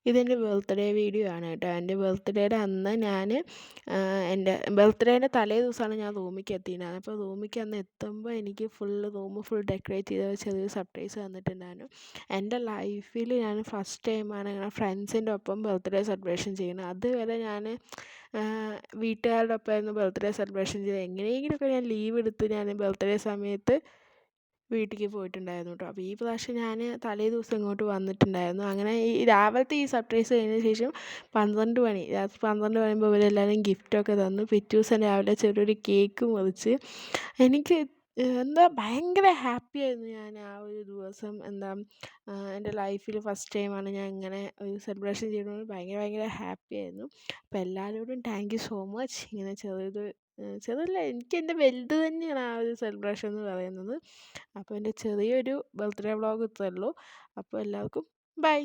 ഇതെൻ്റെ birthday video ആണ് കേട്ടോ. എൻ്റെ ബർത്ത്ഡേയുടെ അന്ന് ഞാൻ എൻ്റെ ബർത്ത്ഡേൻ്റെ തലേ ദിവസമാണ് ഞാൻ റൂമിലേക്ക് എത്തിയിട്ടുണ്ടായിരുന്നത്. അപ്പോൾ റൂമിലേക്ക് അന്ന് എത്തുമ്പോൾ എനിക്ക് റൂം ഫുൾ ഡെക്കറേറ്റ് ചെയ്ത് ചെറിയൊരു സർപ്രൈസ് തന്നിട്ടുണ്ടായിരുന്നു. എൻ്റെ ലൈഫിൽ ഞാൻ ഫസ്റ്റ് ടൈമാണ് ഇങ്ങനെ ഫ്രണ്ട്സിൻ്റെ ഒപ്പം ബർത്ത്ഡേ സെലിബ്രേഷൻ ചെയ്യുന്നത്. അതുവരെ ഞാൻ വീട്ടുകാരുടെ ഒപ്പമായിരുന്നു ബർത്ത്ഡേ സെലിബ്രേഷൻ ചെയ്തത്. എങ്ങനെയെങ്കിലുമൊക്കെ ഞാൻ ലീവ് എടുത്ത് ഞാൻ ബർത്ത്ഡേ സമയത്ത് വീട്ടിലേക്ക് പോയിട്ടുണ്ടായിരുന്നു കേട്ടോ. അപ്പോൾ ഈ പ്രാവശ്യം ഞാൻ തലേ ദിവസം ഇങ്ങോട്ട് വന്നിട്ടുണ്ടായിരുന്നു. അങ്ങനെ ഈ രാവിലത്തെ ഈ സർപ്രൈസ് കഴിഞ്ഞതിന് ശേഷം രാത്രി 12 മണിയാകുമ്പോൾ ഇവരെല്ലാവരും ഗിഫ്റ്റൊക്കെ തന്നു. പിറ്റേ ദിവസം രാവിലെ ചെറിയൊരു കേക്ക് മുറിച്ച് എനിക്ക് എന്താ ഭയങ്കര ഹാപ്പിയായിരുന്നു ഞാൻ ആ ഒരു ദിവസം. എൻ്റെ ലൈഫിൽ ഫസ്റ്റ് ടൈമാണ് ഞാൻ ഇങ്ങനെ ഒരു സെലിബ്രേഷൻ ചെയ്യുന്നത്. ഭയങ്കര ഹാപ്പിയായിരുന്നു. അപ്പോൾ എല്ലാവരോടും താങ്ക് യു സോ മച്ച്. ഇങ്ങനെ ചെറുതല്ല, എനിക്ക് എൻ്റെ വലുത് തന്നെയാണ് ആ ഒരു സെലിബ്രേഷൻ എന്ന് പറയുന്നത്. അപ്പോൾ എൻ്റെ ചെറിയൊരു ബർത്ത്ഡേ വ്ളോഗ് ഇത്രയേ ഉള്ളൂ. അപ്പോൾ എല്ലാവർക്കും ബൈ.